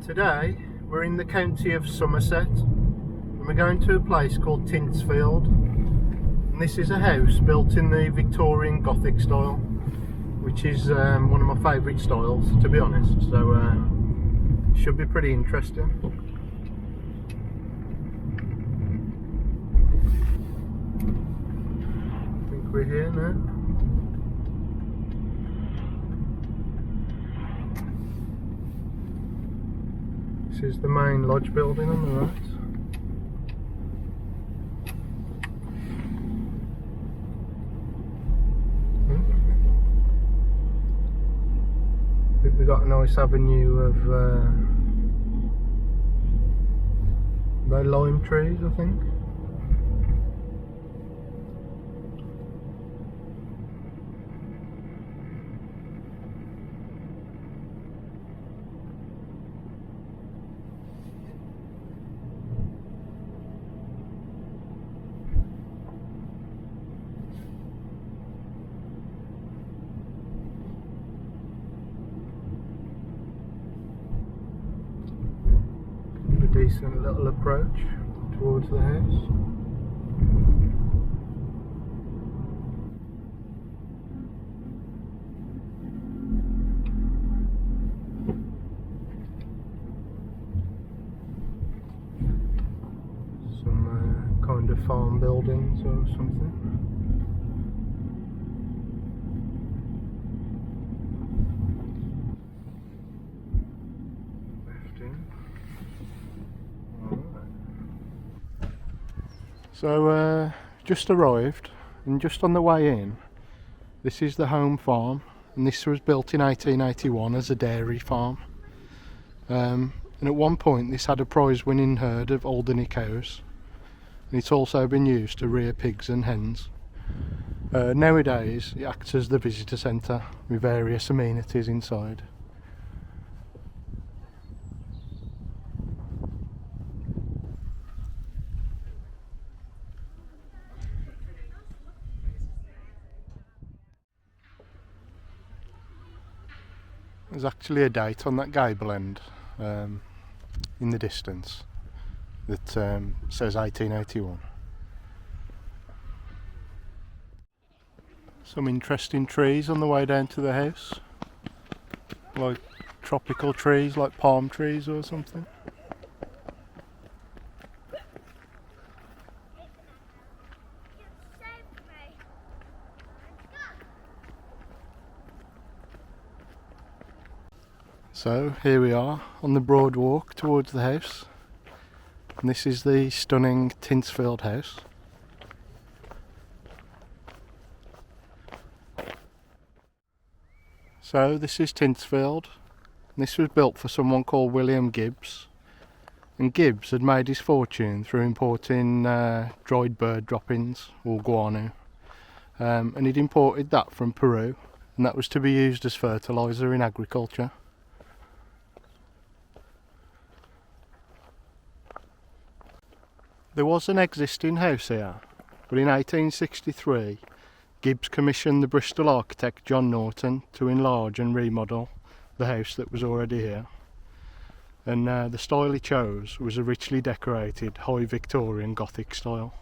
Today we're in the county of Somerset and we're going to a place called Tyntesfield, and this is a house built in the Victorian Gothic style, which is one of my favourite styles, to be honest, so should be pretty interesting. I think we're here now. This is the main lodge building on the right. I think we've got a nice avenue of about lime trees, I think. Decent little approach towards the house. Some kind of farm buildings or something. So just arrived, and just on the way in, this is the home farm, and this was built in 1881 as a dairy farm, and at one point this had a prize winning herd of Alderney cows, and it's also been used to rear pigs and hens. Nowadays it acts as the visitor centre with various amenities inside. There's actually a date on that gable end in the distance that says 1881. Some interesting trees on the way down to the house, like tropical trees, like palm trees or something. So here we are on the broad walk towards the house, and this is the stunning Tyntesfield house. So this is Tyntesfield, and this was built for someone called William Gibbs, and Gibbs had made his fortune through importing dried bird droppings or guano, and he'd imported that from Peru, and that was to be used as fertiliser in agriculture. There was an existing house here, but in 1863 Gibbs commissioned the Bristol architect John Norton to enlarge and remodel the house that was already here, and the style he chose was a richly decorated high Victorian Gothic style.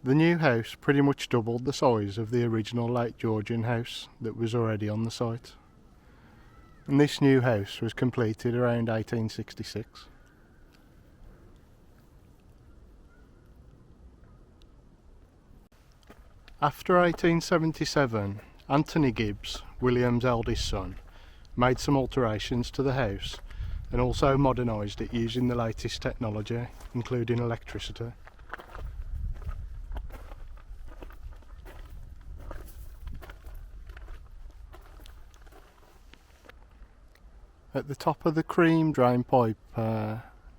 The new house pretty much doubled the size of the original late Georgian house that was already on the site. And this new house was completed around 1866. After 1877, Anthony Gibbs, William's eldest son, made some alterations to the house and also modernised it using the latest technology, including electricity. At the top of the cream drain pipe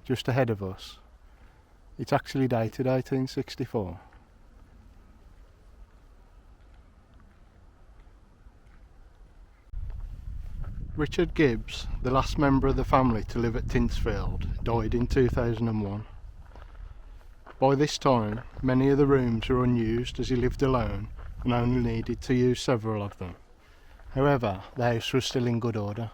just ahead of us, it's actually dated 1864. Richard Gibbs, the last member of the family to live at Tyntesfield, died in 2001. By this time, many of the rooms were unused as he lived alone and only needed to use several of them. However, the house was still in good order.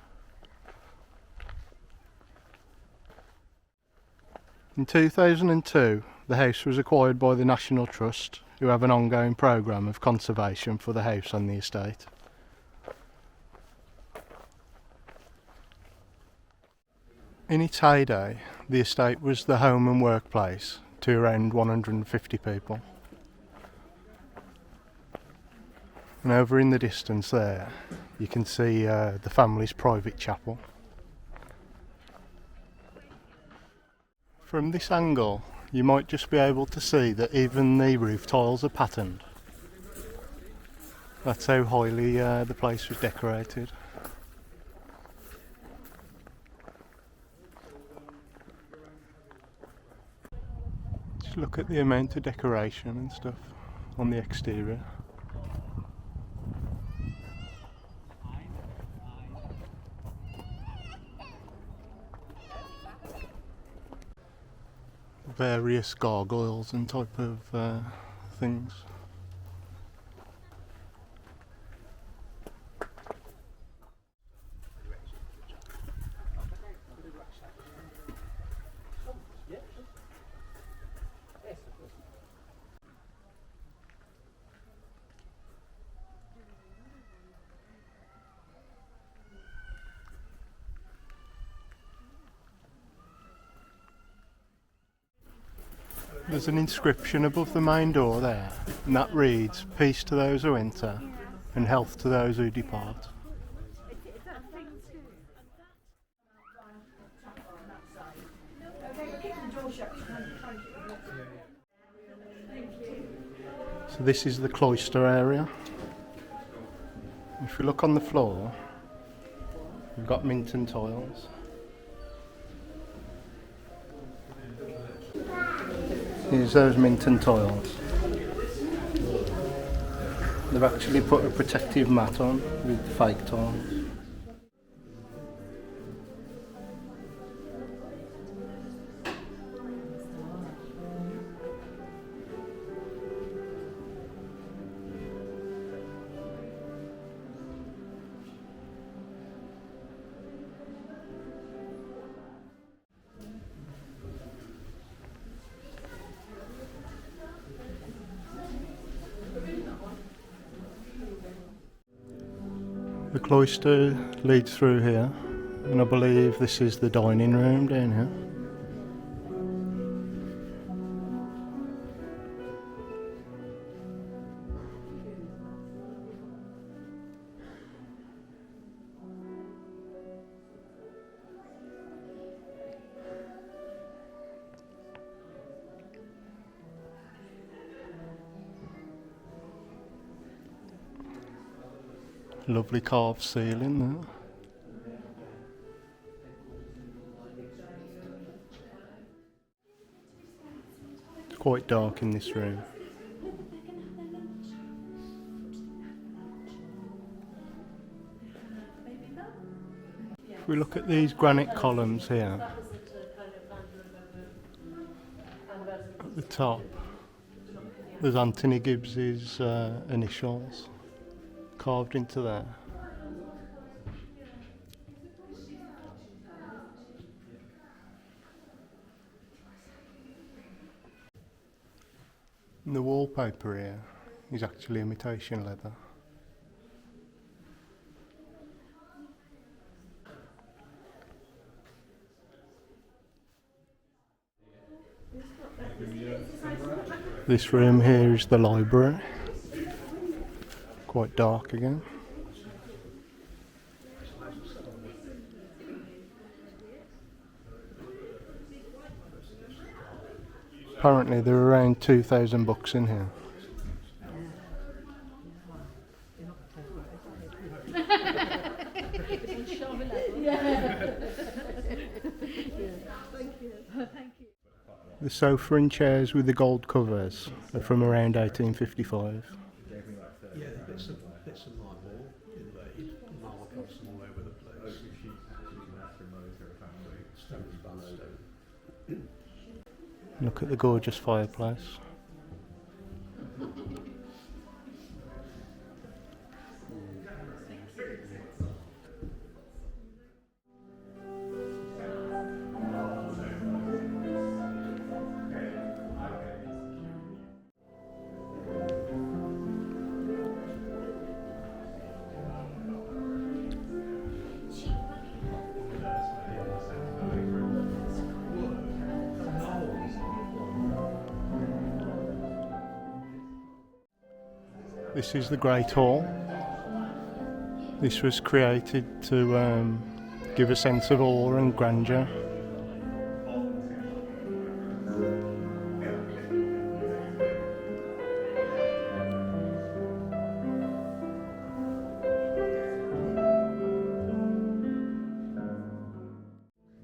In 2002, the house was acquired by the National Trust, who have an ongoing programme of conservation for the house on the estate. In its heyday, the estate was the home and workplace to around 150 people. And over in the distance there, you can see the family's private chapel. From this angle, you might just be able to see that even the roof tiles are patterned. That's how highly the place was decorated. Just look at the amount of decoration and stuff on the exterior. Various gargoyles and type of things. There's an inscription above the main door there, and that reads, "Peace to those who enter, and health to those who depart." So this is the cloister area. If you look on the floor, we've got Minton tiles. Here's those Minton tiles. They've actually put a protective mat on with fake tiles. The cloister leads through here, and I believe this is the dining room down here. Lovely carved ceiling there. It's quite dark in this room. If we look at these granite columns here, at the top, there's Anthony Gibbs's initials carved into there. And the wallpaper here is actually imitation leather. This room here is the library. Quite dark again. Apparently there are around 2,000 books in here. The sofa and chairs with the gold covers are from around 1855. Yeah, bits of marble inlaid, marble comes from all over the place. Stones below. Look at the gorgeous fireplace. This is the Great Hall. This was created to give a sense of awe and grandeur.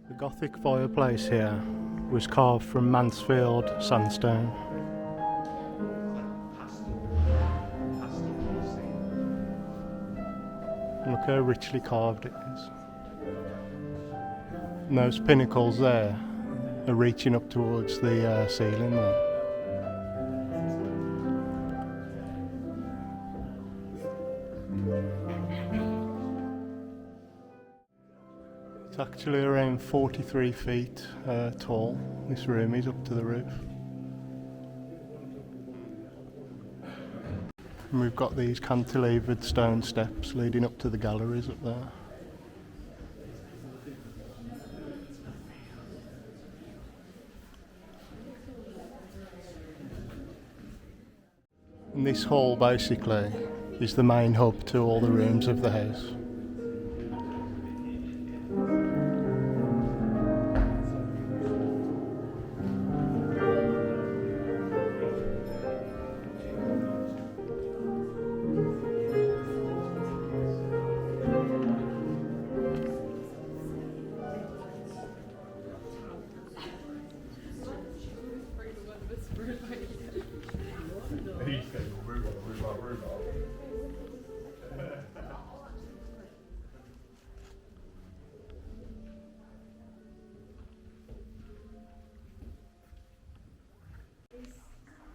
The Gothic fireplace here was carved from Mansfield sandstone. Look how richly carved it is. And those pinnacles there are reaching up towards the ceiling there. It's actually around 43 feet tall. This room is up to the roof. And we've got these cantilevered stone steps leading up to the galleries up there. And this hall basically is the main hub to all the rooms of the house.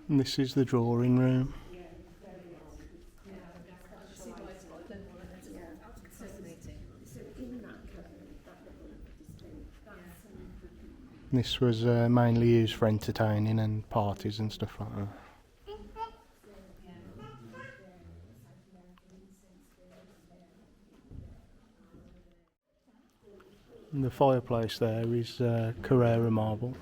And this is the drawing room. This was mainly used for entertaining and parties and stuff like that. And the fireplace there is Carrara marble.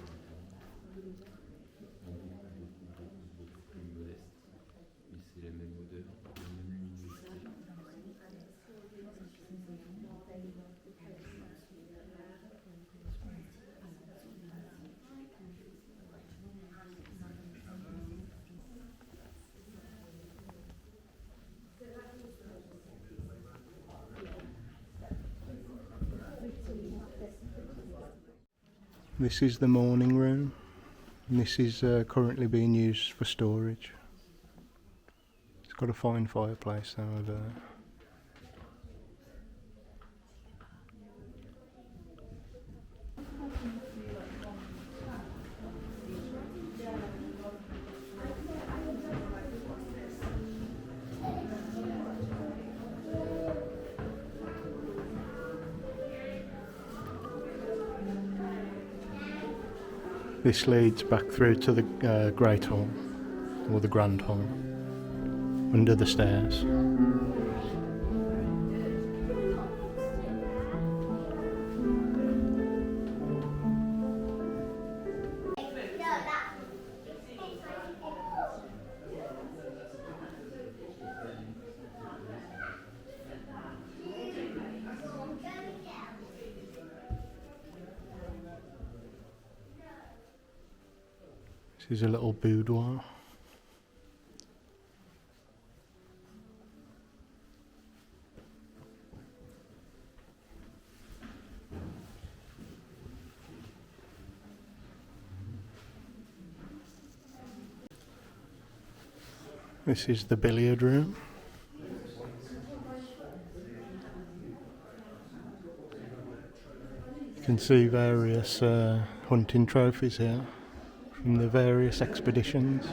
This is the morning room, and this is currently being used for storage. It's got a fine fireplace there over there. This leads back through to the Great Hall, or the Grand Hall, under the stairs. This is a little boudoir. This is the billiard room. You can see various hunting trophies here from the various expeditions.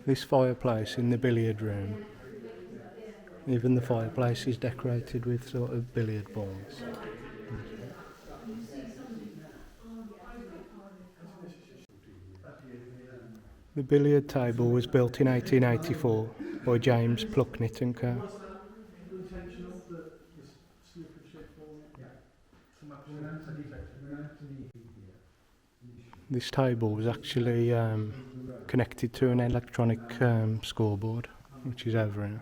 This fireplace in the billiard room, even the fireplace is decorated with sort of billiard balls. The billiard table was built in 1884 by James Plucknett and Co. This table was actually connected to an electronic scoreboard, which is over here.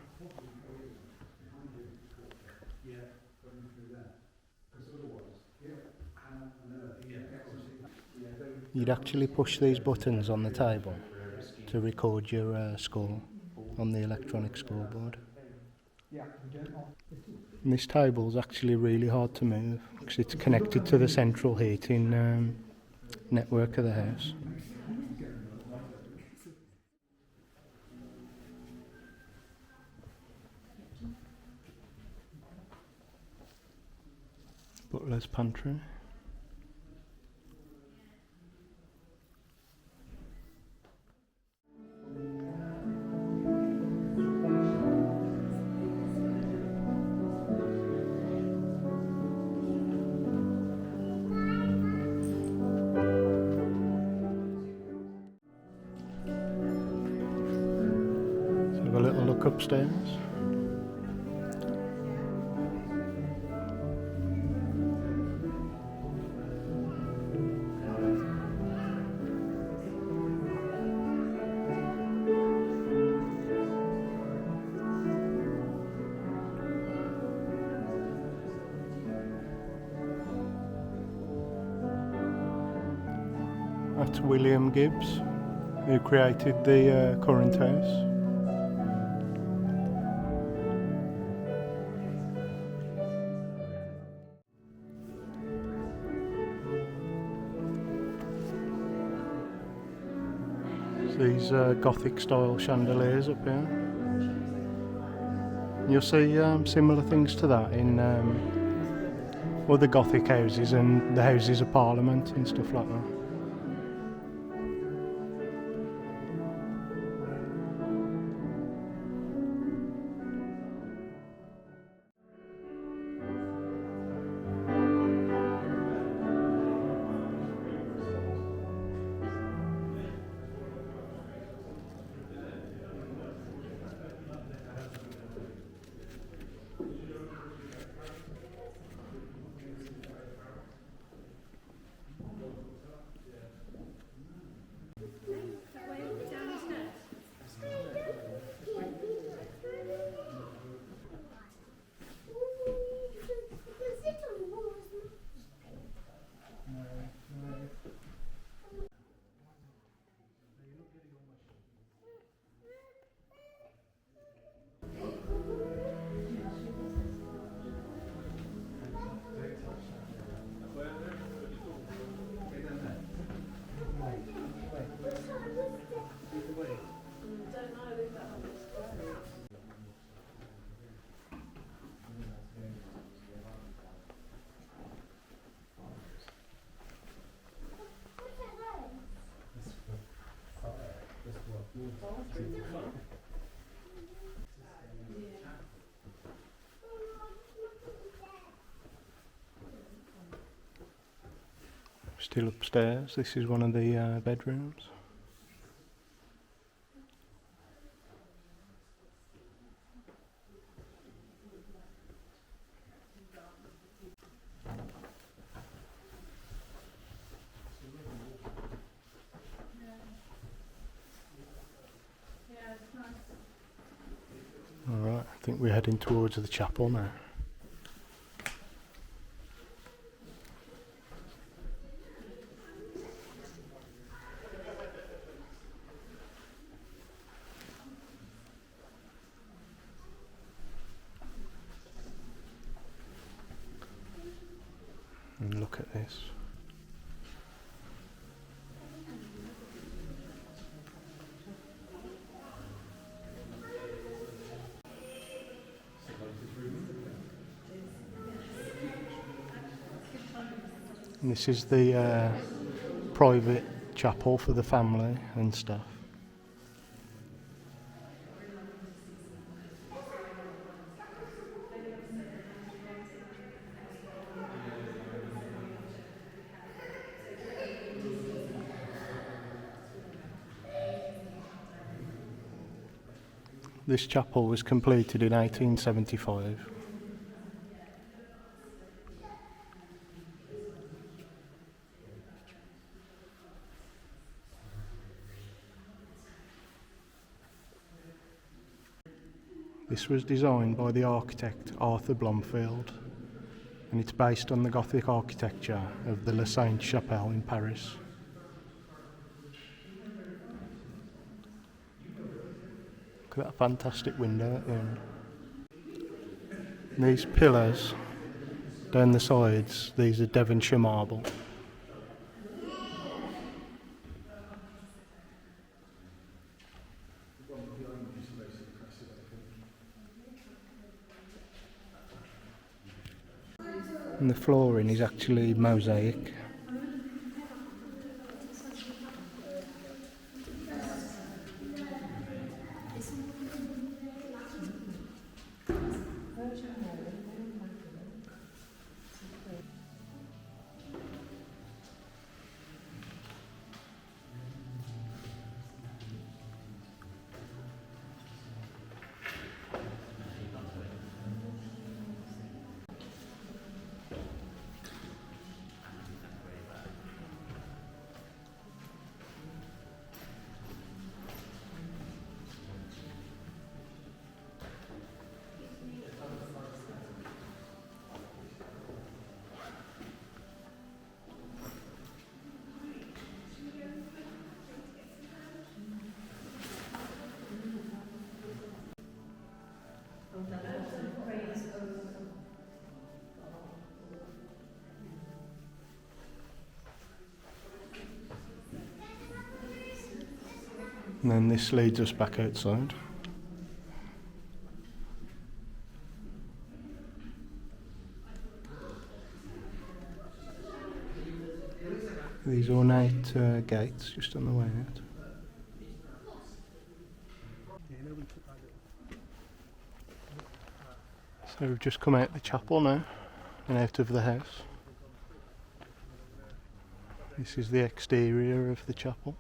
You'd actually push these buttons on the table to record your score on the electronic scoreboard. And this table is actually really hard to move because it's connected to the central heating network of the house. Butler's pantry. Let's have a little look upstairs. That's William Gibbs, who created the current house. These Gothic style chandeliers up here. You'll see similar things to that in other Gothic houses and the Houses of Parliament and stuff like that. Still upstairs, this is one of the bedrooms. Alright, I think we're heading towards the chapel now. And look at this. And this is the private chapel for the family and stuff. This chapel was completed in 1875. This was designed by the architect Arthur Blomfield, and it's based on the Gothic architecture of the La Sainte-Chapelle in Paris. Look at that fantastic window at the end. And these pillars down the sides, these are Devonshire marble. And the flooring is actually mosaic. And then this leads us back outside. These ornate gates just on the way out. So we've just come out the chapel now and out of the house. This is the exterior of the chapel.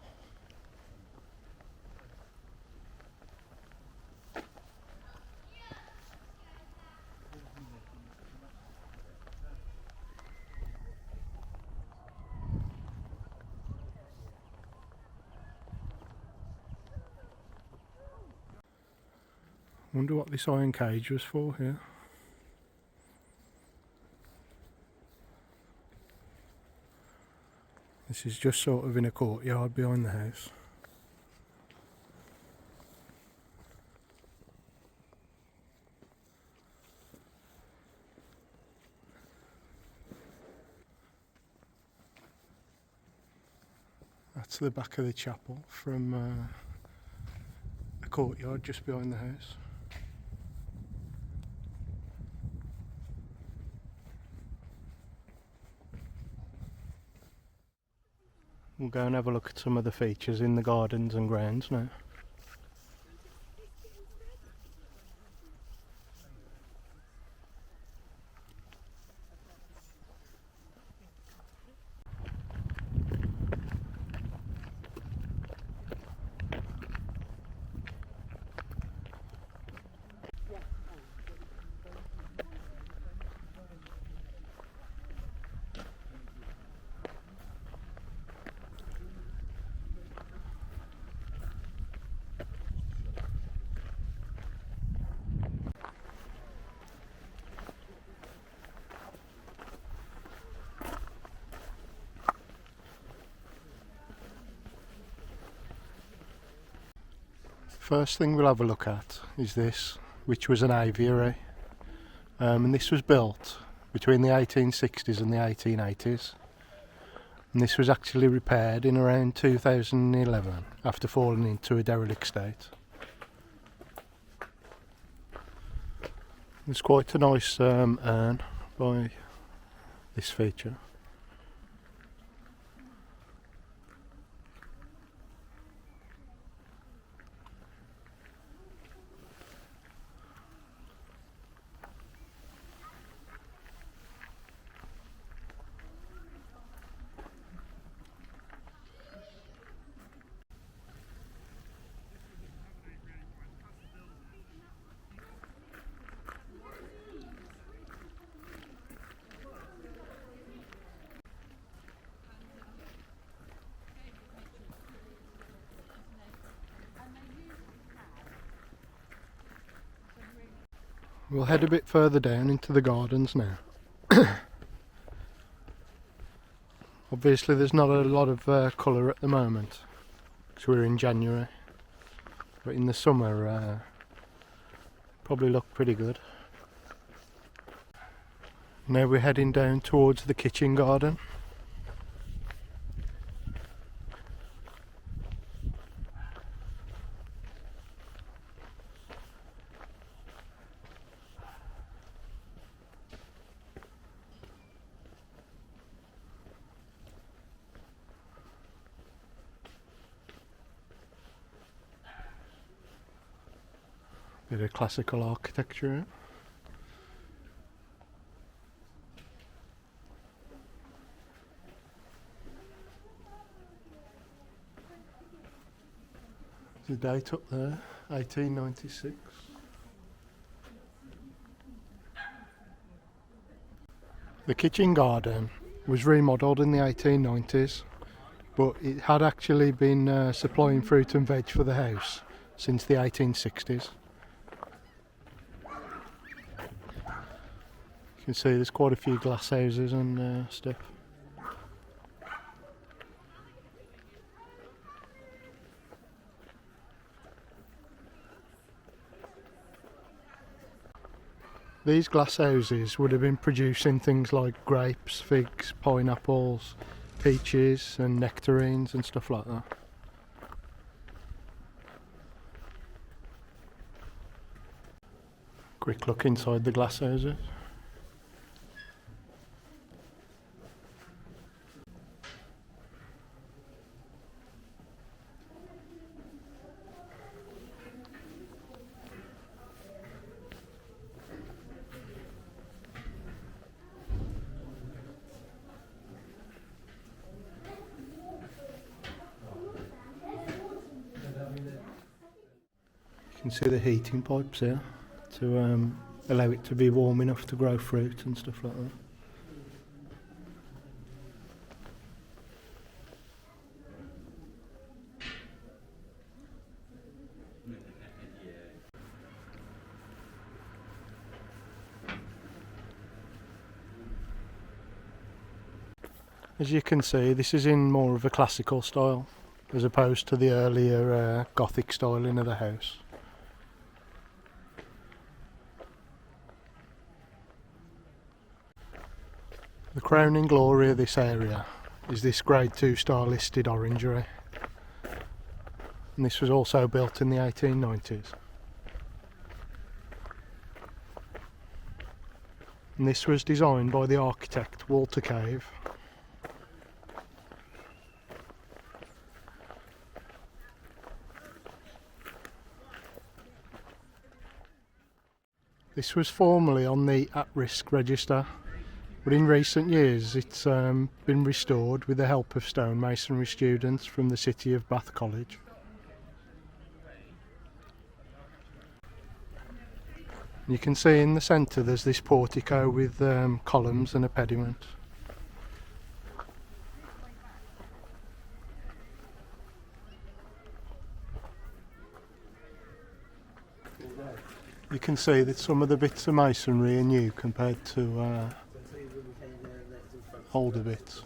Wonder what this iron cage was for here. This is just sort of in a courtyard behind the house. That's the back of the chapel from the courtyard just behind the house. We'll go and have a look at some of the features in the gardens and grounds now. First thing we'll have a look at is this, which was an aviary, and this was built between the 1860s and the 1880s, and this was actually repaired in around 2011 after falling into a derelict state. There's quite a nice urn by this feature. We'll head a bit further down into the gardens now. Obviously there's not a lot of colour at the moment because we're in January, but in the summer probably look pretty good. Now we're heading down towards the kitchen garden. Bit of classical architecture. There's a date up there, 1896. The kitchen garden was remodelled in the 1890s, but it had actually been supplying fruit and veg for the house since the 1860s. You can see there's quite a few glass houses and stuff. These glass houses would have been producing things like grapes, figs, pineapples, peaches and nectarines and stuff like that. Quick look inside the glass houses. You can see the heating pipes here to allow it to be warm enough to grow fruit and stuff like that. As you can see, this is in more of a classical style as opposed to the earlier Gothic styling of the house. The crowning glory of this area is this Grade 2 star listed orangery, and this was also built in the 1890s. And this was designed by the architect Walter Cave. This was formerly on the at-risk register, but in recent years it's been restored with the help of stonemasonry students from the City of Bath College. You can see in the centre there's this portico with columns and a pediment. You can see that some of the bits of masonry are new compared to older bits.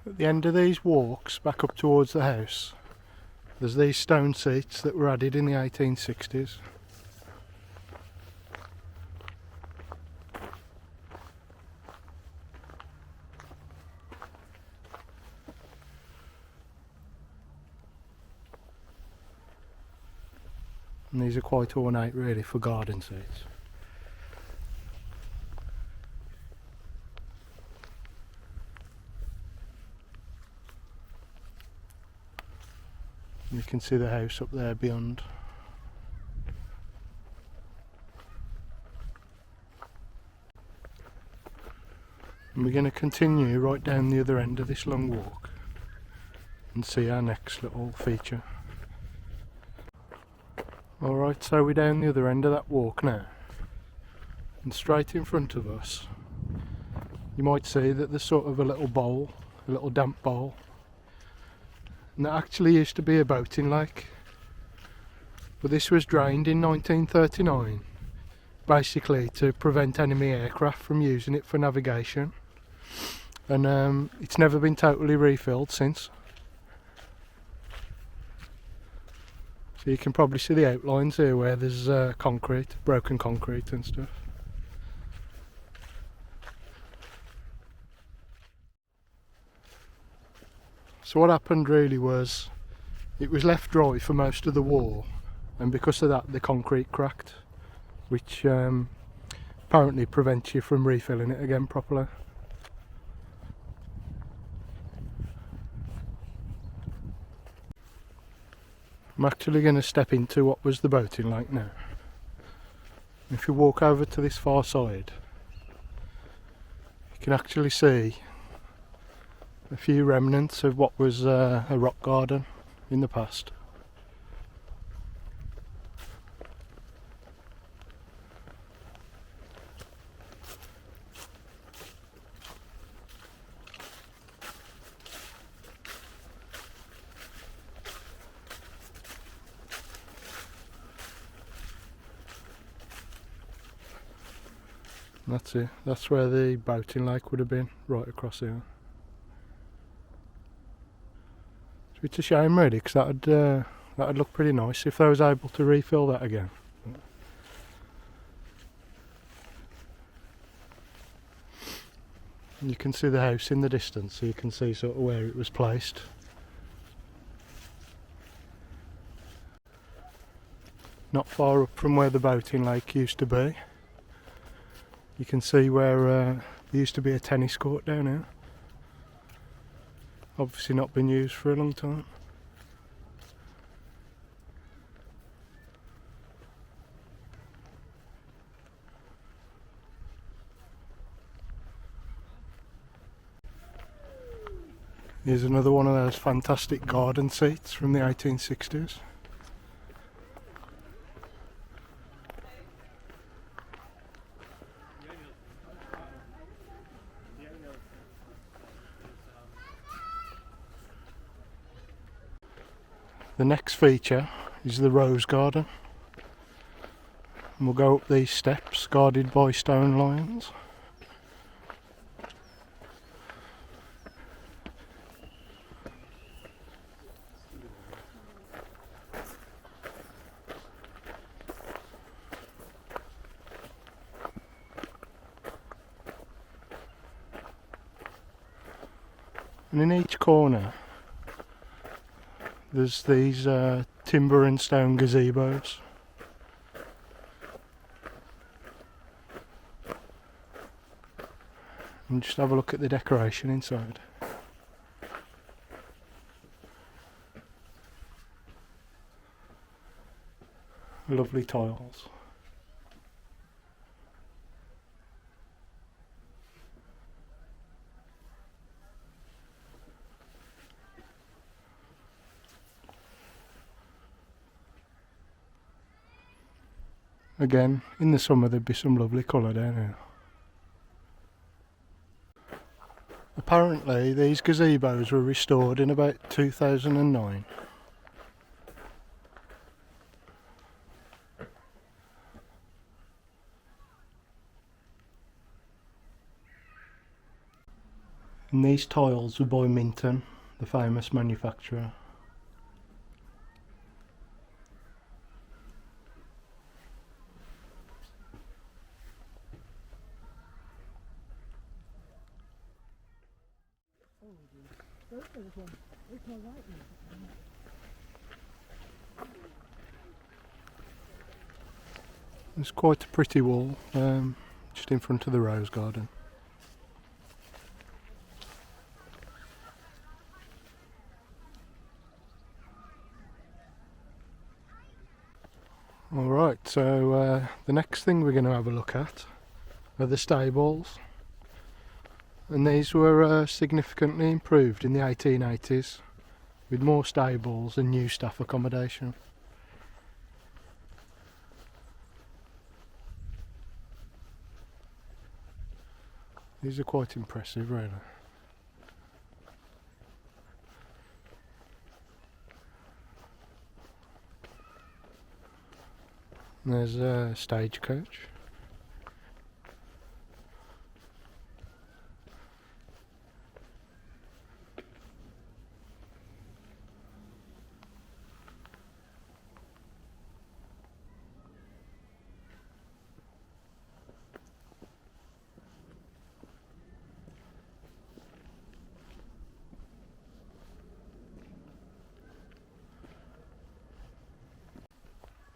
At the end of these walks back up towards the house, there's these stone seats that were added in the 1860s. And these are quite ornate really for garden seats. And you can see the house up there beyond. And we're going to continue right down the other end of this long walk and see our next little feature. Alright, so we're down the other end of that walk now, and straight in front of us you might see that there's sort of a little bowl, a little damp bowl, and that actually used to be a boating lake, but this was drained in 1939 basically to prevent enemy aircraft from using it for navigation, and it's never been totally refilled since. So you can probably see the outlines here where there's concrete, broken concrete and stuff. So what happened really was it was left dry for most of the war, and because of that the concrete cracked, which apparently prevents you from refilling it again properly. I'm actually going to step into what was the boating lake now. If you walk over to this far side, you can actually see a few remnants of what was a rock garden in the past. That's it, that's where the boating lake would have been, right across here. So it's a shame really, because that'd look pretty nice if they was able to refill that again. And you can see the house in the distance, so you can see sort of where it was placed. Not far up from where the boating lake used to be. You can see where there used to be a tennis court down here. Obviously not been used for a long time. Here's another one of those fantastic garden seats from the 1860s. The next feature is the rose garden, and we'll go up these steps guarded by stone lions. And in each corner there's these timber and stone gazebos. And just have a look at the decoration inside. Lovely tiles. Again, in the summer there'd be some lovely colour down here. Apparently these gazebos were restored in about 2009. And these tiles were by Minton, the famous manufacturer. There's quite a pretty wall just in front of the rose garden. Alright, so the next thing we're going to have a look at are the stables. And these were significantly improved in the 1880s with more stables and new staff accommodation. These are quite impressive, really. And there's a stagecoach.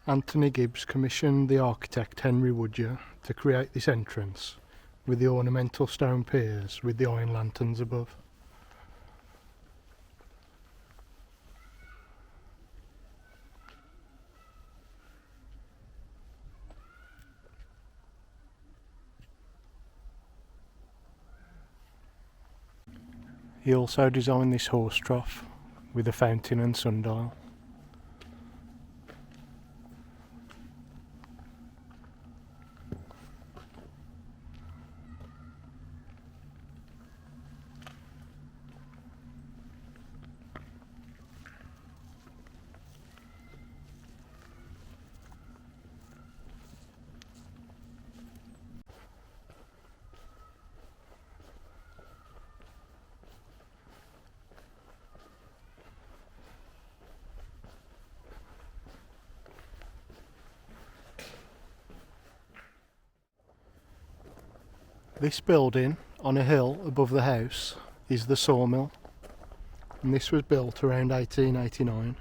Anthony Gibbs commissioned the architect Henry Woodyer to create this entrance with the ornamental stone piers with the iron lanterns above. He also designed this horse trough with a fountain and sundial. This building on a hill above the house is the Sawmill, and this was built around 1889.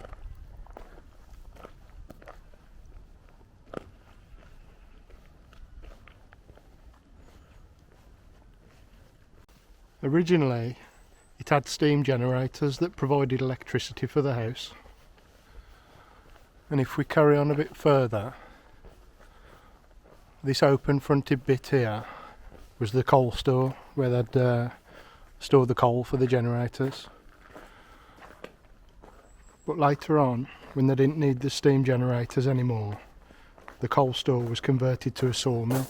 Originally it had steam generators that provided electricity for the house, and if we carry on a bit further, this open fronted bit here was the coal store where they'd store the coal for the generators. But later on, when they didn't need the steam generators anymore, the coal store was converted to a sawmill.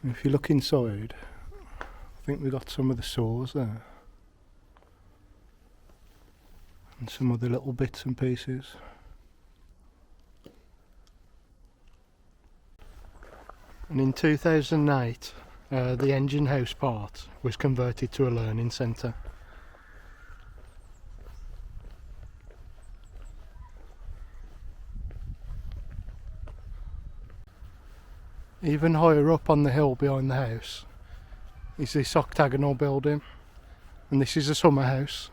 If you look inside, I think we've got some of the saws there and some other little bits and pieces. And in 2008, the engine house part was converted to a learning centre. Even higher up on the hill behind the house is this octagonal building, and this is a summer house,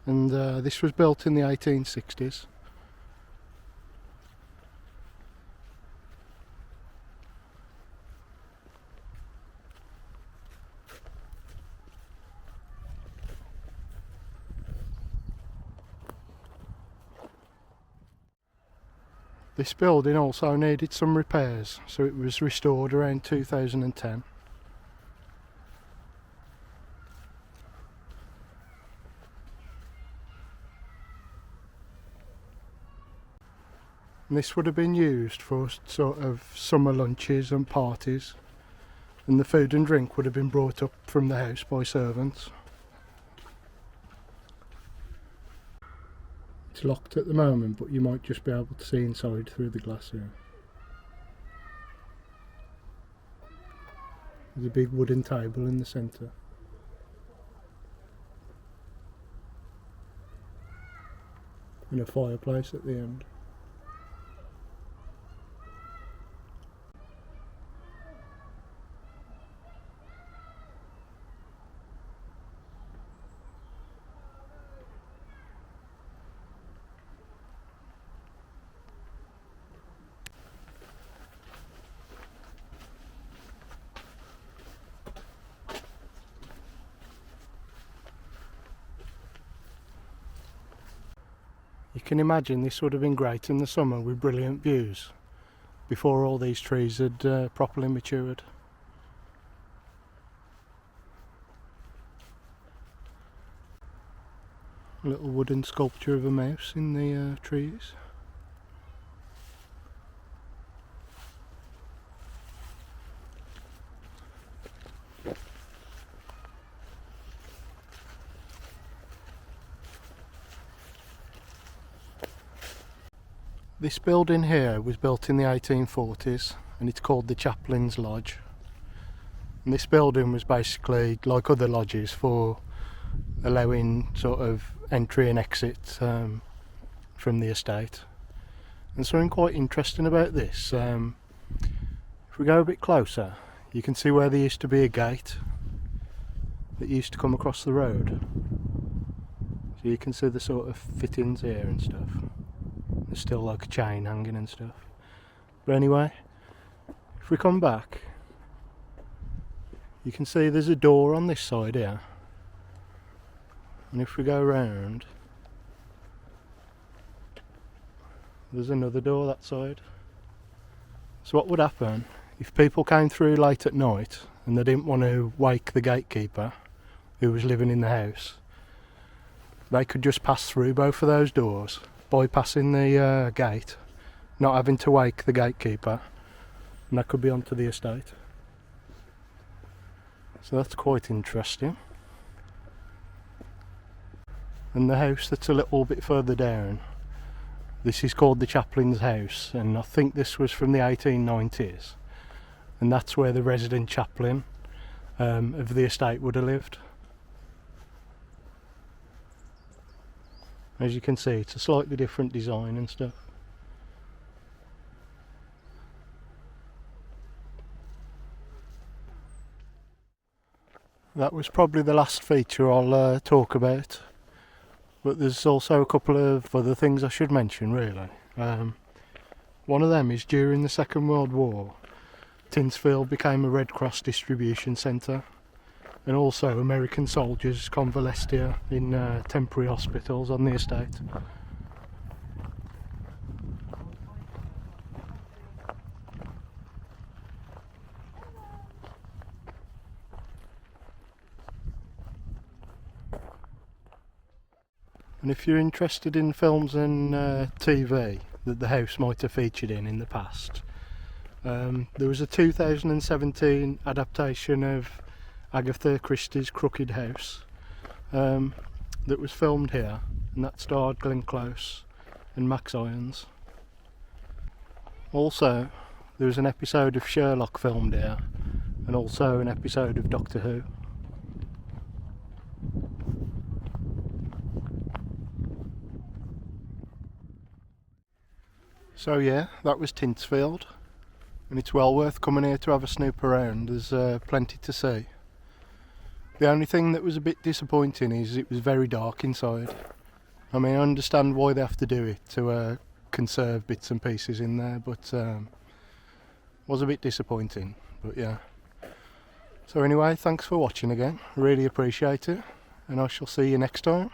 and this was built in the 1860s. This building also needed some repairs, so it was restored around 2010. And this would have been used for sort of summer lunches and parties, and the food and drink would have been brought up from the house by servants. It's locked at the moment, but you might just be able to see inside through the glass here. There's a big wooden table in the centre. And a fireplace at the end. You can imagine this would have been great in the summer with brilliant views before all these trees had properly matured. A little wooden sculpture of a mouse in the trees. This building here was built in the 1840s and it's called the Chaplains Lodge. And this building was basically like other lodges for allowing sort of entry and exit from the estate. And something quite interesting about this, if we go a bit closer, you can see where there used to be a gate that used to come across the road. So you can see the sort of fittings here and stuff. There's still like a chain hanging and stuff. But anyway, if we come back, you can see there's a door on this side here. And if we go round, there's another door that side. So what would happen if people came through late at night and they didn't want to wake the gatekeeper who was living in the house, they could just pass through both of those doors, bypassing the gate, not having to wake the gatekeeper, and that could be onto the estate. So that's quite interesting. And the house that's a little bit further down, this is called the Chaplain's House, and I think this was from the 1890s, and that's where the resident chaplain of the estate would have lived. As you can see, it's a slightly different design and stuff. That was probably the last feature I'll talk about, but there's also a couple of other things I should mention really. One of them is during the Second World War, Tyntesfield became a Red Cross distribution centre, and also American soldiers convalesced here in temporary hospitals on the estate. And if you're interested in films and TV that the house might have featured in the past, there was a 2017 adaptation of Agatha Christie's Crooked House that was filmed here, and that starred Glenn Close and Max Irons. Also, there was an episode of Sherlock filmed here, and also an episode of Doctor Who. So yeah, that was Tyntesfield, and it's well worth coming here to have a snoop around. There's plenty to see. The only thing that was a bit disappointing is it was very dark inside. I mean, I understand why they have to do it to conserve bits and pieces in there, but was a bit disappointing, but yeah. So anyway, thanks for watching again, really appreciate it, and I shall see you next time.